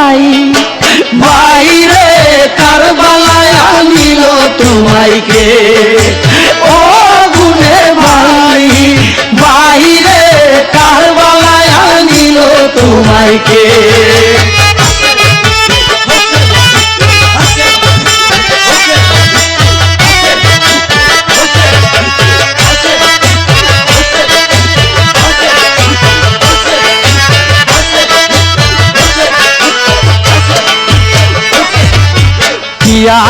ভাই বাইরে কারবালায় আনিল তোমায় কে ও গুণের ভাই বাইরে কারবালায় আনিল তোমায় কে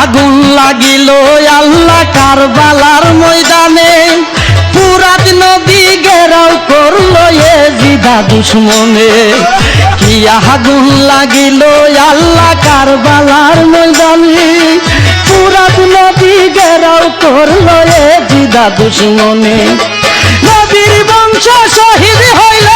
আগুন লাগিল আল্লাহ কারবালার ময়দানে ফুরাত নবী ঘেরাও করলো এজিদা দুশমনে কি আগুন লাগিল আল্লাহ কারবালার ময়দানে ফুরাত নবী ঘেরাও করলো এজিদা দুশমনে নবীর বংশ শহীদ হইল